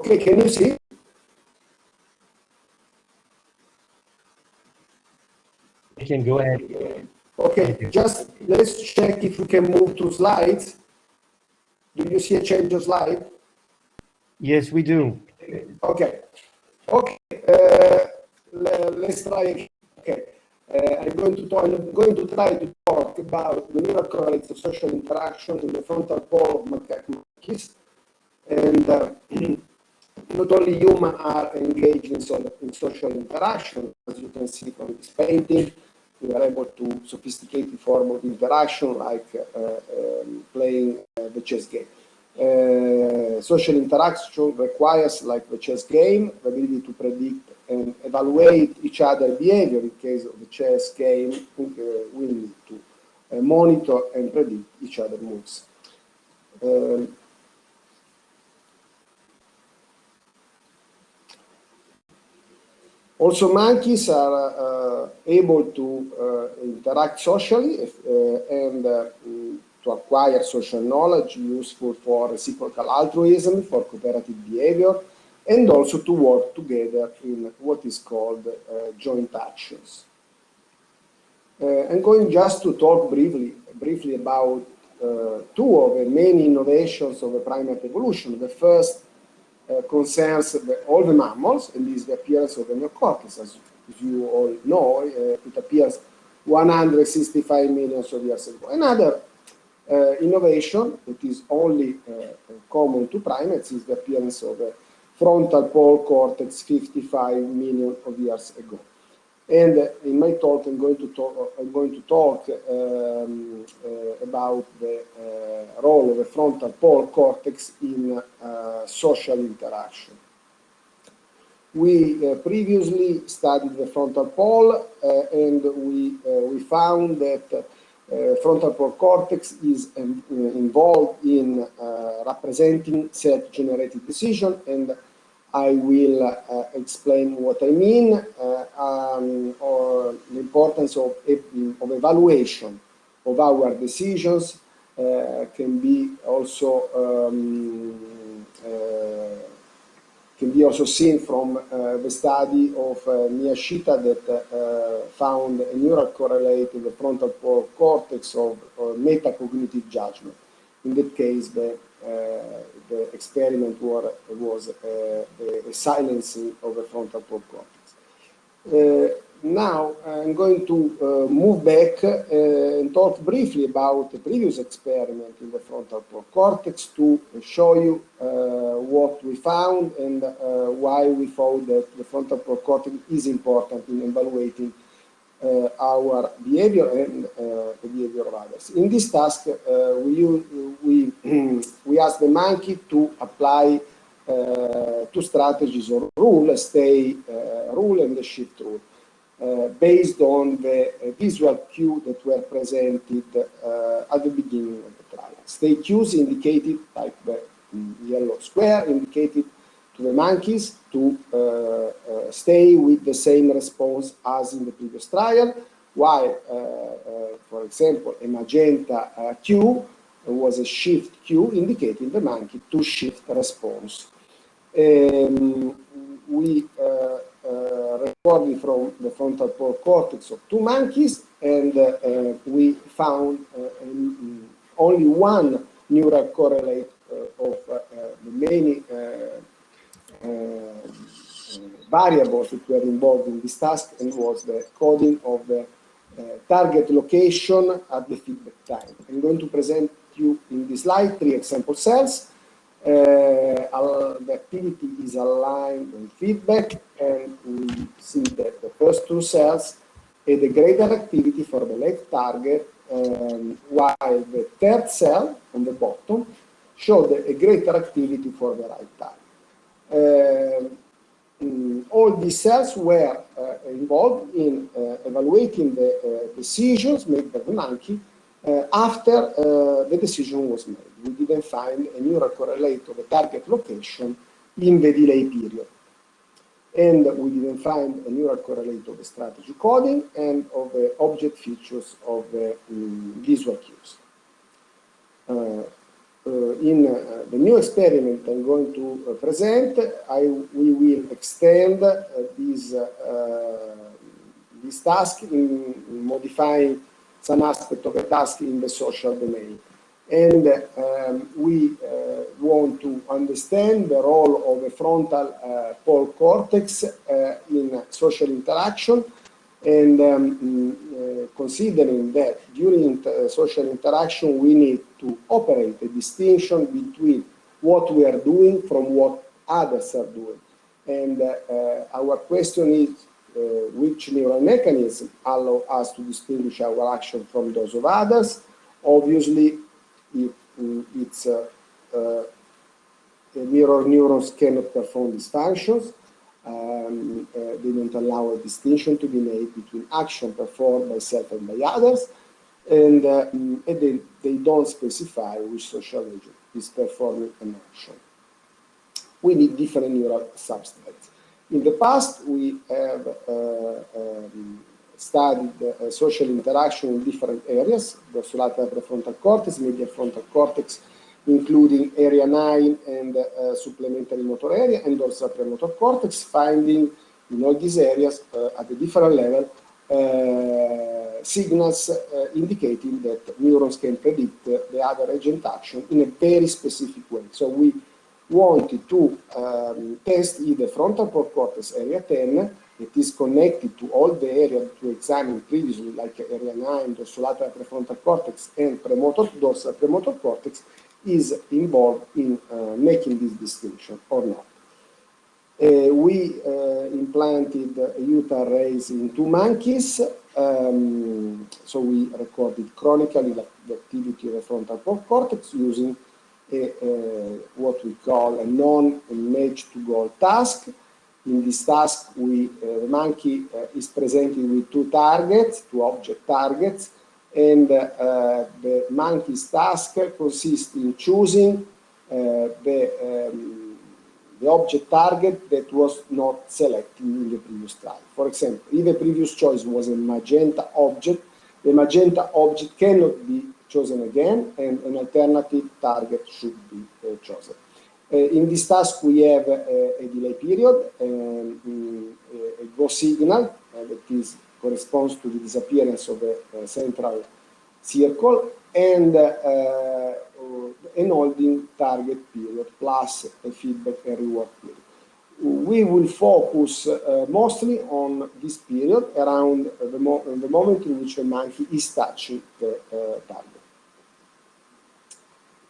Okay, can you see? You can go ahead. Okay, just let's check if we can move to slides. Do you see a change of slide? Yes, we do. Okay. Okay. Let's try again. Okay. I'm going to try to talk about the neural correlates of social interaction in the frontal pole of macaque monkeys. And not only humans are engaged in social interaction, as you can see from this painting. We are able to sophisticated form of interaction like playing the chess game. Social interaction requires, like the chess game, the ability to predict and evaluate each other's behavior. In case of the chess game, we need to monitor and predict each other's moves. Also, monkeys are able to interact socially and to acquire social knowledge useful for reciprocal altruism, for cooperative behavior, and also to work together in what is called joint actions. I'm going just to talk briefly about two of the main innovations of the primate evolution. The first concerns all the mammals, and is the appearance of the neocortex. As you all know, it appears 165 million years ago. Another innovation that is only common to primates is the appearance of the frontal pole cortex 55 million of years ago. And in my talk, I'm going to talk about the role of the frontal pole cortex in social interaction. We previously studied the frontal pole, and we found that frontal pole cortex is involved in representing self-generated decision, and I will explain what I mean, or the importance of evaluation of our decisions can be also seen from the study of Miyashita that found a neural correlate in the frontal pole cortex of metacognitive judgment. In that case, the experiment was a silencing of the frontal pole cortex. Now I'm going to move back and talk briefly about the previous experiment in the frontal pole cortex to show you what we found and why we thought that the frontal pole cortex is important in evaluating our behavior and the behavior of others. In this task, we asked the monkey to apply two strategies or rule, a stay rule and the shift rule, based on the visual cue that were presented at the beginning of the trial. Stay cues indicated, like the yellow square, indicated to the monkeys to stay with the same response as in the previous trial, while, for example, a magenta cue was a shift cue indicating the monkey to shift response. We recorded from the frontal pole cortex of two monkeys, and we found only one neural correlate of the many variables that were involved in this task, and was the coding of the target location at the feedback time. I'm going to present you in this slide 3 example cells. The activity is aligned with feedback, and we see that the first two cells had a greater activity for the left target, while the third cell on the bottom showed a greater activity for the right target. All these cells were involved in evaluating the decisions made by the monkey after the decision was made. We didn't find a neural correlate of the target location in the delay period. And we didn't find a neural correlate of the strategy coding and of the object features of the visual cues. in the new experiment I'm going to present, we will extend this task in modifying some aspect of a task in the social domain. And we want to understand the role of the frontal pole cortex in social interaction, and considering that during social interaction we need to operate a distinction between what we are doing from what others are doing. And our question is which neural mechanism allow us to distinguish our action from those of others. Obviously, it's mirror neurons cannot perform these functions. They don't allow a distinction to be made between action performed by self and by others, and they don't specify which social agent is performing an action. We need different neural substrates. In the past, we have studied social interaction in different areas: dorsolateral prefrontal cortex, medial frontal cortex, including area 9 and supplementary motor area, and dorsal premotor cortex, finding in all these areas at a different level signals indicating that neurons can predict the other agent action in a very specific way. So we wanted to test if the frontal cortex area 10, that is connected to all the areas to examine previously, like area 9, dorsolateral prefrontal cortex, and dorsal premotor cortex, is involved in making this distinction or not. We implanted youth arrays in 2 monkeys, so we recorded chronically the activity of the frontal cortex using what we call a non-match to goal task. In this task, the monkey is presented with 2 targets, 2 object targets, and the monkey's task consists in choosing the object target that was not selected in the previous trial. For example, if the previous choice was a magenta object, the magenta object cannot be chosen again, and an alternative target should be chosen. In this task, we have a delay period, a go signal that corresponds to the disappearance of a central circle, and an holding target period plus a feedback and reward period. We will focus mostly on this period around the moment in which the monkey is touching the target.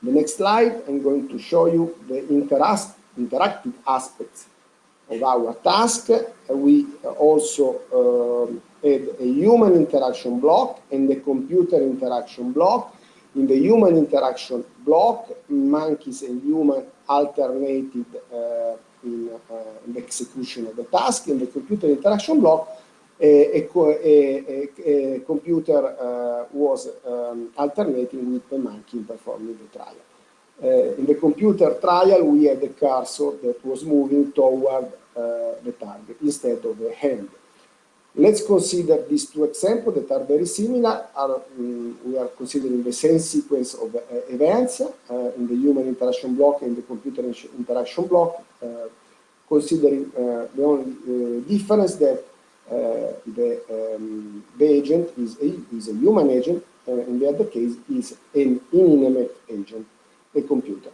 The next slide, I'm going to show you the interactive aspects of our task. We also add a human interaction block and a computer interaction block. In the human interaction block, monkeys and humans alternated in the execution of the task. In the computer interaction block, a computer was alternating with the monkey performing the trial. In the computer trial, we had a cursor that was moving toward the target instead of the hand. Let's consider these 2 examples that are very similar. We are considering the same sequence of events in the human interaction block and the computer interaction block, considering the only difference that the agent is a human agent, in the other case is an inanimate agent, a computer.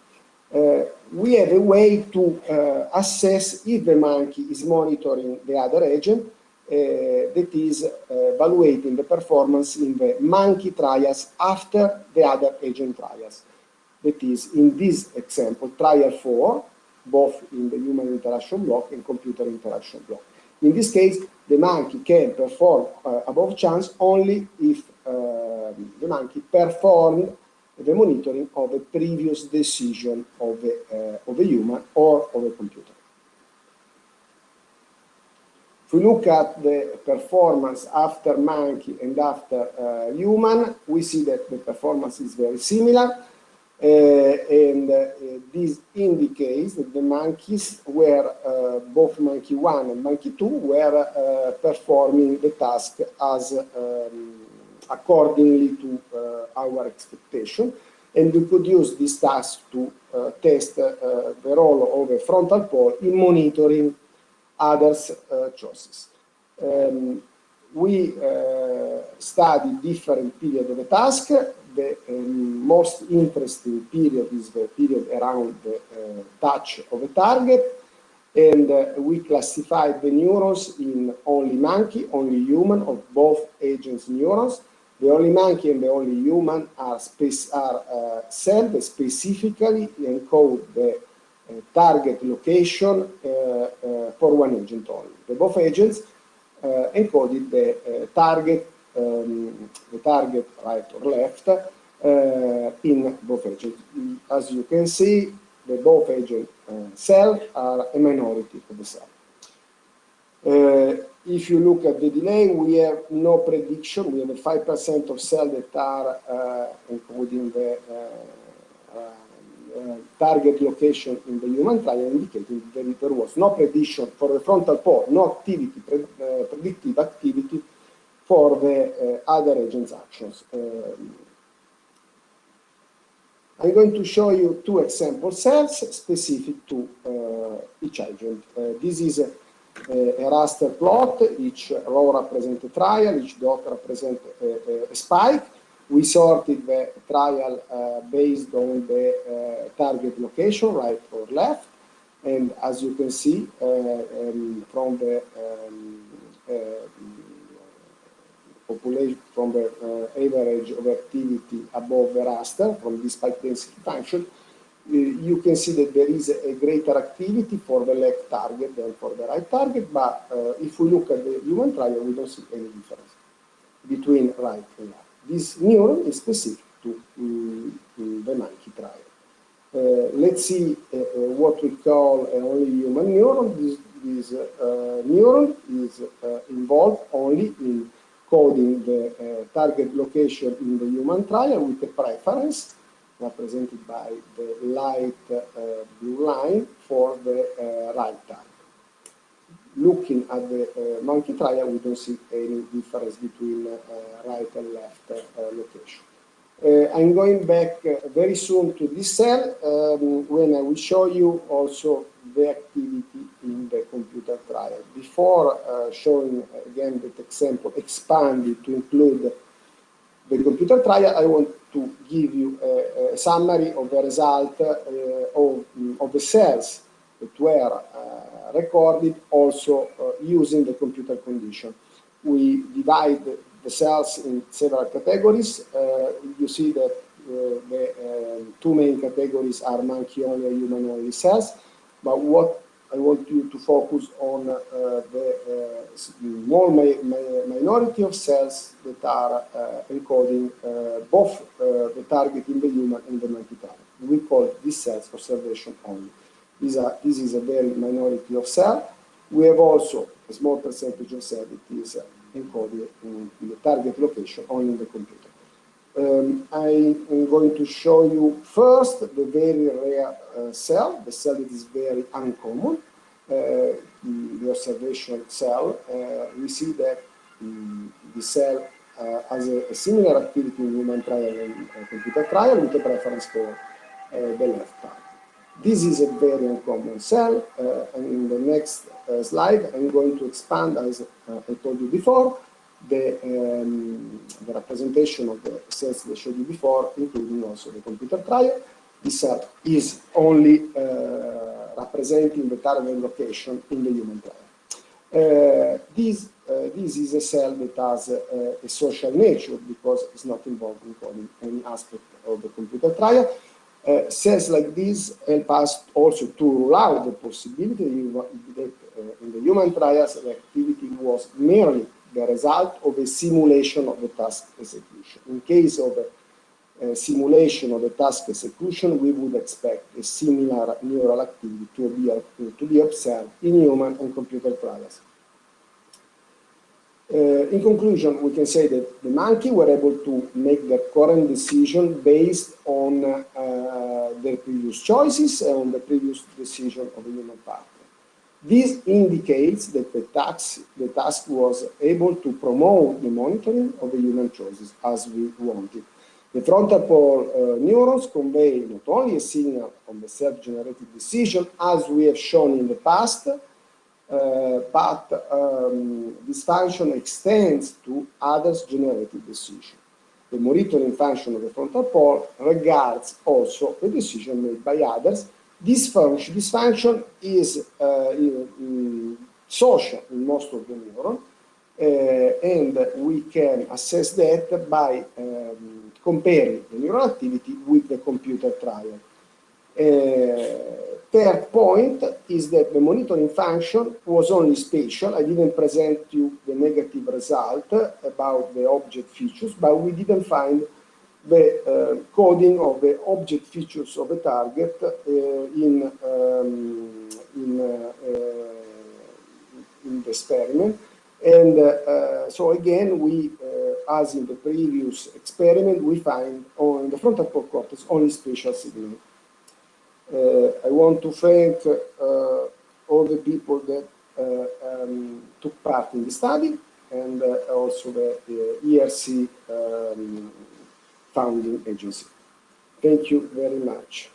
We have a way to assess if the monkey is monitoring the other agent, that is evaluating the performance in the monkey trials after the other agent trials. That is, in this example, trial 4, both in the human interaction block and computer interaction block. In this case, the monkey can perform above chance only if the monkey performed the monitoring of a previous decision of a human or of a computer. If we look at the performance after monkey and after human, we see that the performance is very similar. And this indicates that the monkeys were, both monkey 1 and monkey 2, were performing the task as accordingly to our expectation. and we could use this task to test the role of a frontal pole in monitoring others' choices. We studied different periods of the task. The most interesting period is the period around the touch of a target, and we classified the neurons in only monkey, only human, of both agents neurons. The only monkey and the only human are cells that specifically encode the target location for one agent only. The both agents encoded the target right or left in both agents. As you can see, the both agent cells are a minority of the cell. If you look at the delay, we have no prediction. We have a 5% of cells that are encoding the target location in the human trial, indicating that there was no prediction for the frontal pole, no activity, predictive activity for the other agents' actions. I'm going to show you two example cells specific to each agent. This is a raster plot. Each row represents a trial, each dot represents a spike. We sorted the trial based on the target location, right or left. And as you can see from the population, from the average of activity above the raster, from this spike density function, you can see that there is a greater activity for the left target than for the right target, but if we look at the human trial, we don't see any difference between right and left. This neuron is specific to the monkey trial. Let's see what we call an only human neuron. This neuron is involved only in coding the target location in the human trial with a preference represented by the light blue line for the right target. Looking at the monkey trial, we don't see any difference between right and left location. I'm going back very soon to this cell when I will show you also the activity in the computer trial. Before showing again that example expanded to include the computer trial, I want to give you a summary of the result of the cells that were recorded also using the computer condition. We divide the cells in several categories. You see that the two main categories are monkey only and human only cells, but what I want you to focus on the small minority of cells that are encoding both the target in the human and the monkey target. We call these cells observation only. This is a very minority of cells. We have also a small percentage of cells that is encoded in the target location only in the computer. I am going to show you first the very rare cell, the cell that is very uncommon, the observation cell. We see that the cell has a similar activity in human trial and computer trial with a preference for the left part. This is a very uncommon cell, and in the next slide I'm going to expand, as I told you before, the representation of the cells that I showed you before, including also the computer trial. This cell is only representing the target location in the human trial. This is a cell that has a social nature because it's not involved in any aspect of the computer trial. Cells like this help us also to rule out the possibility that in the human trials the activity was merely the result of a simulation of the task execution. In case of a simulation of the task execution, we would expect a similar neural activity to be observed in human and computer trials. In conclusion, we can say that the monkey were able to make their current decision based on their previous choices and on the previous decision of the human partner. This indicates that the task was able to promote the monitoring of the human choices as we wanted. The frontal pole neurons convey not only a signal on the self-generated decision, as we have shown in the past, but this function extends to others' generated decision. The monitoring function of the frontal pole regards also the decision made by others. This function is social in most of the neurons, and we can assess that by comparing the neural activity with the computer trial. Third point is that the monitoring function was only spatial. I didn't present you the negative result about the object features, but we didn't find the coding of the object features of a target in the experiment. And so again, we, as in the previous experiment, we find in the frontal cortex only spatial signal. I want to thank all the people that took part in the study, and also the ERC founding agency. Thank you very much.